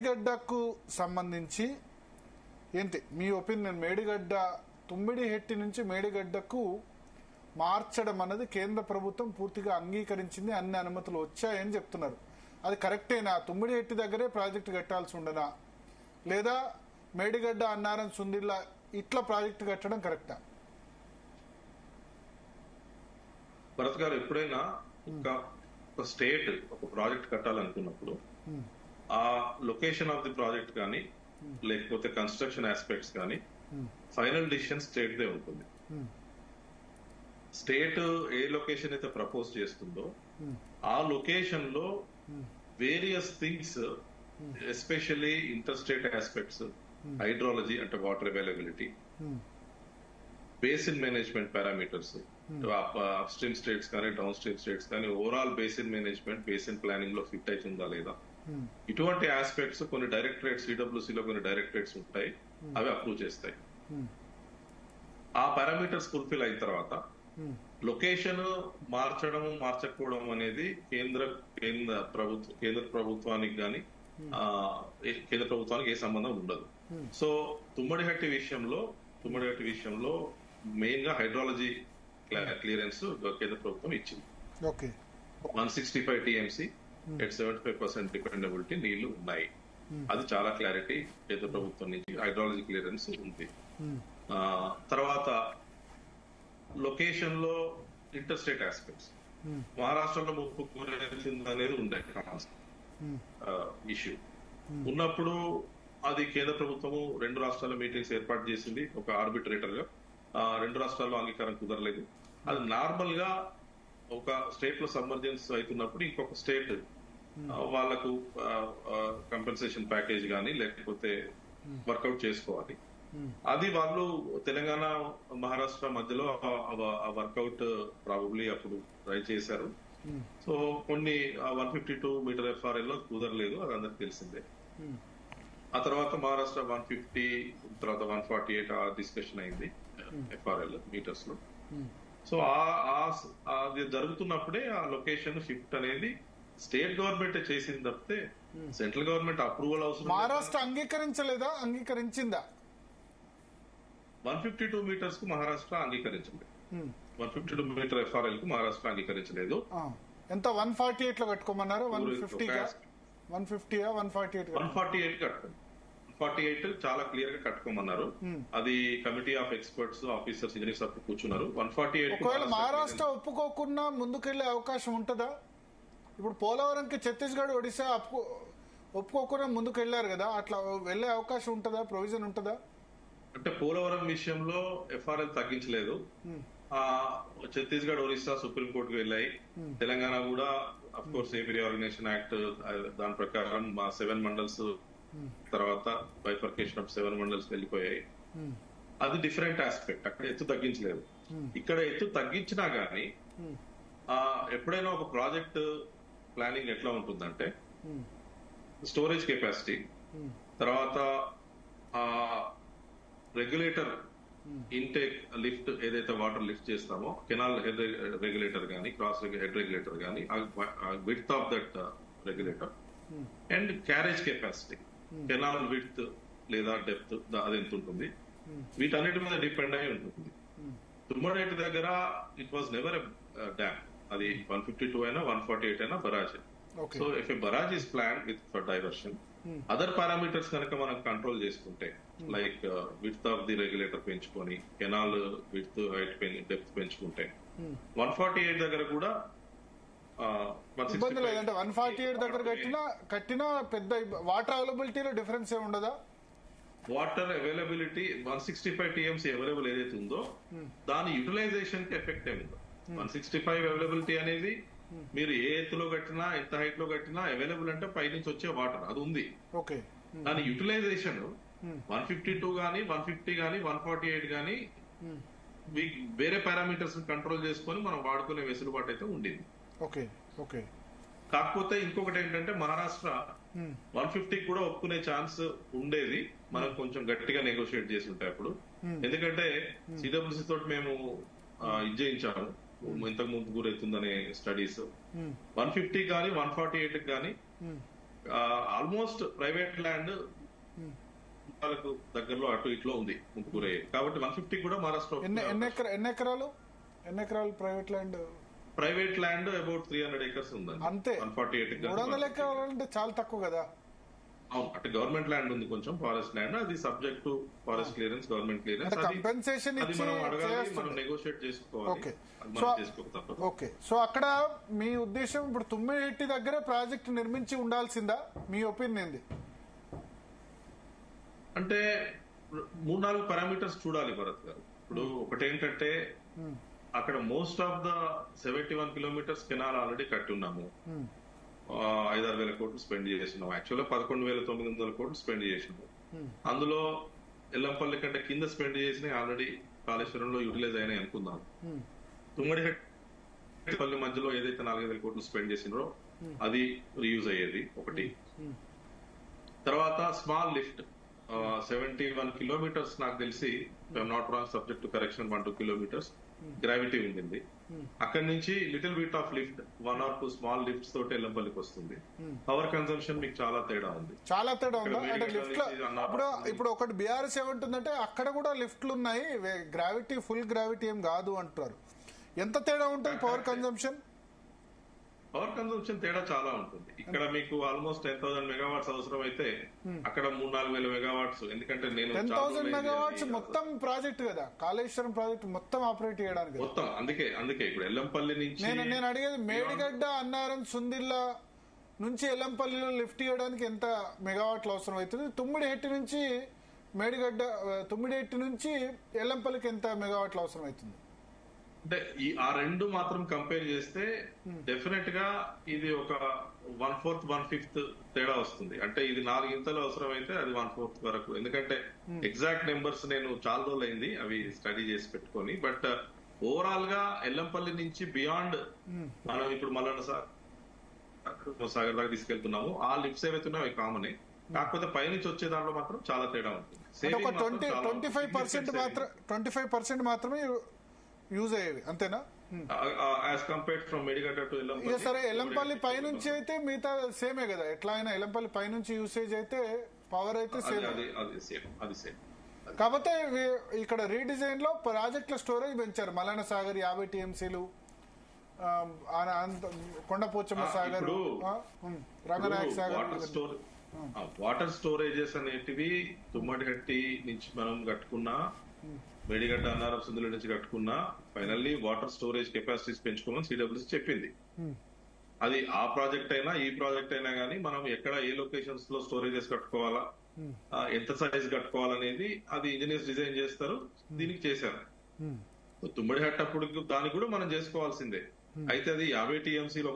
మేడిగడ్డకు సంబంధించి ఏంటి మీ ఒపీనియన్? మేడిగడ్డ తుమ్మిడిహెట్టి నుంచి మేడిగడ్డకు మార్చడం అన్నది కేంద్ర ప్రభుత్వం పూర్తిగా అంగీకరించింది, అన్ని అనుమతులు వచ్చాయని చెప్తున్నారు. అది కరెక్టేనా? తుమ్మిడిహెట్టి దగ్గరే ప్రాజెక్టు కట్టాల్సి ఉండనా, లేదా మేడిగడ్డ అన్నారం సుందిల్లా ఇట్లా ప్రాజెక్టు కట్టడం కరెక్టా? భరత్ గారు, ఎప్పుడైనా ఒక స్టేట్ ఒక ప్రాజెక్ట్ కట్టాలనుకున్నప్పుడు ఆ లొకేషన్ ఆఫ్ ది ప్రాజెక్ట్ కానీ లేకపోతే కన్స్ట్రక్షన్ ఆస్పెక్ట్స్ కానీ ఫైనల్ డిసిషన్ స్టేట్ దే ఉంటుంది. స్టేట్ ఏ లొకేషన్ అయితే ప్రపోజ్ చేస్తుందో ఆ లొకేషన్ లో various things, especially interstate aspects, hydrology అంటే water availability, basin management parameters, upstream states కానీ డౌన్ స్ట్రీమ్ స్టేట్స్ కానీ overall basin management, basin planning లో ఫిట్ అవుతుందా లేదా, ఇటువంటి ఆస్పెక్ట్స్ కొన్ని డైరెక్టరేట్స్, సిడబ్ల్యూసీ లో కొన్ని డైరెక్టరేట్స్ ఉంటాయి, అవి అప్రూవ్ చేస్తాయి. ఆ పారామీటర్స్ ఫుల్ఫిల్ అయిన తర్వాత లొకేషన్ మార్చడం మార్చకపోవడం అనేది కేంద్ర ప్రభుత్వానికి కానీ కేంద్ర ప్రభుత్వానికి ఏ సంబంధం ఉండదు. సో తుమ్మడిహట్టి విషయంలో మెయిన్ గా హైడ్రాలజీ క్లియరెన్స్ కేంద్ర ప్రభుత్వం ఇచ్చింది. 165 టీఎంసీ at 75% డిపెండబిలిటీ నీళ్లు ఉన్నాయి. అది చాలా క్లారిటీ కేంద్ర ప్రభుత్వం నుంచి హైడ్రాలజీ క్లియరెన్స్ ఉంది. తర్వాత లొకేషన్ లో ఇంటర్ స్టేట్ ఆస్పెక్ట్స్, మహారాష్ట్రలో ముప్పు అనేది ఉండే ఇష్యూ ఉన్నప్పుడు అది కేంద్ర ప్రభుత్వము 2 రాష్ట్రాల మీటింగ్స్ ఏర్పాటు చేసింది ఒక ఆర్బిట్రేటర్ గా. 2 రాష్ట్రాల్లో అంగీకారం కుదరలేదు. అది నార్మల్ గా ఒక స్టేట్ లో సబ్మర్జెన్స్ అవుతున్నప్పుడు ఇంకొక స్టేట్ వాళ్లకు కంపెన్సేషన్ ప్యాకేజ్ గానీ లేకపోతే వర్కౌట్ చేసుకోవాలి. అది వాళ్ళు తెలంగాణ మహారాష్ట్ర మధ్యలో ఆ వర్కౌట్ ప్రాబబ్లీ అప్పుడు ట్రై చేశారు. సో కొన్ని 152 మీటర్ ఎఫ్ఆర్ఎల్ లో కుదరలేదు, అది అందరికి తెలిసిందే. ఆ తర్వాత మహారాష్ట్ర 150, తర్వాత 148 ఆ డిస్కషన్ అయింది ఎఫ్ఆర్ఎల్ మీటర్స్ లో. సో అది జరుగుతున్నప్పుడే ఆ లొకేషన్ షిఫ్ట్ అనేది స్టేట్ గవర్నమెంట్ చేసింది తప్పితే సెంట్రల్ గవర్నమెంట్ అప్రూవల్ అవసరం. మహారాష్ట్ర అంగీకరించలేదా? అంగీకరించిందా? 152 మీటర్స్ కు మహారాష్ట్ర అంగీకరించలేదు. 152 మీటర్ ఎఫ్ఆర్ఎల్ కు మహారాష్ట్ర అంగీకరించలేదు. ఎంత 148 లో కట్టుకోమన్నారు? 150 148 కట్టుకోండి. 148 చాలా క్లియర్ గా కట్టుకోమన్నారు. అది committee of experts officers engineers అప్పుడు కూర్చున్నారు. 148 ఒకవేళ మహారాష్ట్ర ఒప్పుకోకుండా ముందుకెళ్లే అవకాశం ఉంటుందా? ఇప్పుడు పోలవరంకి ఛత్తీస్గఢ్, ఒడిశా ఒప్పుకోకుండా ముందుకెళ్లారు కదా, అట్లా వెళ్లే అవకాశం ఉంటుందా? ప్రొవిజన్ ఉంటుందా? అంటే పోలవరం విషయంలో ఎఫ్ఆర్ఎల్ తగ్గించలేదు. ఛత్తీస్గఢ్, ఒరిస్సా సుప్రీంకోర్టుకు వెళ్ళాయి. తెలంగాణ కూడా of course AP reorganisation act దాని ప్రకారం 7 మండల్స్ తర్వాత బైఫర్కేషన్ ఆఫ్ 7 మండల్స్ వెళ్ళిపోయాయి. అది డిఫరెంట్ ఆస్పెక్ట్. అక్కడ ఎత్తు తగ్గించలేదు. ఇక్కడ ఎత్తు తగ్గించినా గానీ ఎప్పుడైనా ఒక ప్రాజెక్ట్ ప్లానింగ్ ఎట్లా ఉంటుందంటే స్టోరేజ్ కెపాసిటీ, తర్వాత రెగ్యులేటర్ ఇంటేక్ లిఫ్ట్, ఏదైతే వాటర్ లిఫ్ట్ చేస్తామో కెనాల్ హెడ్ రెగ్యులేటర్ గానీ క్రాస్ హెడ్ రెగ్యులేటర్ గానీ, width of that regulator and carriage capacity, canal width లేదా డెప్త్ అది ఎంత ఉంటుంది, వీటన్నిటి మీద డిపెండ్ అయి ఉంటుంది. తుమ్మడిహెట్టి దగ్గర it was never a dam. అది 152 అయినా 148 అయినా barrage. So if a barrage is plan with for diversion, other parameters కనుక మనం కంట్రోల్ చేసుకుంటే like width of the regulator పెంచుకొని, కెనాల్ విడ్త్ హైట్ డెప్త్ పెంచుకుంటే 148 దగ్గర కూడా ఇబ్బంది లేదంటే 148 దగ్గర కట్టినా పెద్ద వాటర్ అవైలబిలిటీలో డిఫరెన్స్ ఏమి ఉండదా? వాటర్ అవైలబిలిటీ 165 టీఎంసీ అవైలబుల్ ఏదైతే ఉందో దాని యూటిలైజేషన్ కి ఎఫెక్ట్ ఏమి ఉందో. 165 అవైలబిలిటీ అనేది మీరు ఏ ఎత్తులో కట్టినా ఎంత హైట్ లో కట్టినా అవైలబుల్ అంటే పై నుంచి వచ్చే వాటర్ అది ఉంది. దాని యూటిలైజేషన్ 152 గానీ 150 గానీ 148 గానీ వేరే పారామీటర్స్ కంట్రోల్ చేసుకుని మనం వాడుకునే వెసులుబాటు అయితే ఉండింది. కాకపోతే ఇంకొకటి ఏంటంటే మహారాష్ట్ర 150 కూడా ఒప్పుకునే ఛాన్స్ ఉండేది. మనం కొంచెం గట్టిగా నెగోషియేట్ చేసి ఉంటాయి అప్పుడు. ఎందుకంటే సిడబ్ల్యూసీ తోటి మేము ఇది చేయించాము, ఇంతకు ముందు గురవుతుందనే స్టడీస్. 150 కానీ 148 కానీ ఆల్మోస్ట్ ప్రైవేట్ ల్యాండ్ వాళ్ళకు దగ్గరలో అటు ఇట్లో ఉంది ముగ్గురే, కాబట్టి 150 కూడా మహారాష్ట్ర. ఎన్ని ఎకరాలు private land? Private land about 300 acres ఉందండి. అంతే. 148 300 ఎకరాలు అంటే చాలా తక్కువ కదా. అవును, అటు గవర్నమెంట్ ల్యాండ్ ఉంది కొంచెం, ఫారెస్ట్ ల్యాండ్, అది subject to forest clearance, government clearance. Compensation అది మనం అడగాలి, మనం నెగోషియేట్ చేసుకోవాలి. ఓకే, సో అక్కడ మీ ఉద్దేశం ఇప్పుడు తుమ్మిడిహెట్టి దగ్గర ప్రాజెక్ట్ నిర్మించి ఉండాల్సిందా? మీ ఒపీనియన్ ఏంది? అంటే 3-4 పారామీటర్స్ చూడాలి భరత్ గారు. ఇప్పుడు ఒకటేంటంటే అక్కడ most of the 71 kilometers canal already కట్టి ఉన్నాము. 5-6 వేల కోట్లు స్పెండ్ చేసినాము. యాక్చువల్గా 11,900 కోట్లు స్పెండ్ చేసినాము. అందులో ఎల్లంపల్లి కంటే కింద స్పెండ్ చేసినవి ఆల్రెడీ కాళేశ్వరంలో యూటిలైజ్ అయినాయి అనుకుందాం. తుమ్మడిహెట్టి మధ్యలో ఏదైతే 4,000 కోట్లు స్పెండ్ చేసినారో అది రీయూజ్ అయ్యేది ఒకటి. తర్వాత స్మాల్ లిఫ్ట్ 71 kilometers నాకు తెలిసి, not wrong, subject to correction 1-2 kilometers gravity ఉండింది. అక్కడి నుంచి little bit of lift 1 or 2 small lifts తోటి ఎల్లంపల్లికి వస్తుంది. పవర్ కన్సంప్షన్ మీకు చాలా తేడా ఉంది. చాలా తేడా ఉందా? అంటే లిఫ్ట్ ఇప్పుడు ఒకటి బీఆర్ఎస్ ఏమంటుందంటే అక్కడ కూడా లిఫ్ట్లు ఉన్నాయి, గ్రావిటీ ఫుల్ గ్రావిటీ ఏం కాదు అంటారు. ఎంత తేడా ఉంటుంది పవర్ కన్సంప్షన్? పవర్ కన్సంప్షన్ తేడా చాలా ఉంటుంది. ఇక్కడ మీకు ఆల్మోస్ట్ 10,000 megawatts అవసరం అయితే అక్కడ 3-4 వేల megawatts. ఎందుకంటే నేను 10,000 megawatts మొత్తం ప్రాజెక్ట్ కదా, కాళేశ్వరం ప్రాజెక్ట్ మొత్తం ఆపరేట్ చేయడానికి మొత్తం. అందుకే ఇప్పుడు ఎల్లంపల్లి నుంచి నేను అడిగేది మేడిగడ్డ, అన్నారం, సుందిల్లా నుంచి ఎల్లంపల్లిలో లిఫ్ట్ చేయడానికి ఎంత మెగావాట్లు అవసరం అవుతుంది? తుమ్మిడిహెట్టి నుంచి ఎల్లంపల్లికి ఎంత మెగావాట్లు అవసరం అవుతుంది? అంటే ఆ రెండు మాత్రం కంపేర్ చేస్తే డెఫినెట్ గా ఇది ఒక 1/4, 1/5 తేడా వస్తుంది. అంటే ఇది 4 ఇంతలు అవసరం అయితే అది 1/4 వరకు. ఎందుకంటే ఎగ్జాక్ట్ నెంబర్స్ నేను చాలా రోజులు అయింది అవి స్టడీ చేసి పెట్టుకొని. బట్ ఓవరాల్ గా ఎల్లంపల్లి నుంచి బియాండ్ మనం ఇప్పుడు మల్లన్న సాగర్ దాకా తీసుకెళ్తున్నాము. ఆ లిఫ్ట్స్ ఏవైతే ఉన్నాయో అవి కామనే, కాకపోతే పైనుంచి వచ్చే దాంట్లో మాత్రం చాలా తేడా ఉంటుంది. 25% మాత్రమే యూజ్ అయ్యేవి, అంతేనా? As compared from Medigadda to Yellampalli. సరే, ఎల్లంపల్లి పైనుంచి అయితే మిగతా సేమే కదా. ఎట్లా అయినా ఎల్లంపల్లి పైనుంచి యూసేజ్ అయితే పవర్ అయితే సేమ్. కాకపోతే ఇక్కడ రీడిజైన్ లో ప్రాజెక్టుల స్టోరేజ్ పెంచారు. మల్లన్న సాగర్ 50 TMCలు, కొండపోచమ్మ సాగర్, రంగనాయక సాగర్. వాటర్ స్టోరేజెస్ అనేటివి తుమ్మడిహట్టి నుంచి మనం కట్టుకున్నా, మేడిగడ్డ, అన్నారం, సుందిల్లా నుంచి కట్టుకున్నా, ఫైనల్లీ వాటర్ స్టోరేజ్ కెపాసిటీస్ పెంచుకోమని CWC చెప్పింది. అది ఆ ప్రాజెక్ట్ అయినా ఈ ప్రాజెక్ట్ అయినా గానీ మనం ఎక్కడ ఏ లొకేషన్స్ లో స్టోరేజెస్ కట్టుకోవాలా, ఎంత సైజ్ కట్టుకోవాలనేది అది ఇంజనీర్స్ డిజైన్ చేస్తారు. దీనికి చేశారు. తుమ్మడిహట్టి అప్పుడు దానికి కూడా మనం చేసుకోవాల్సిందే. అయితే అది 50 TMCలు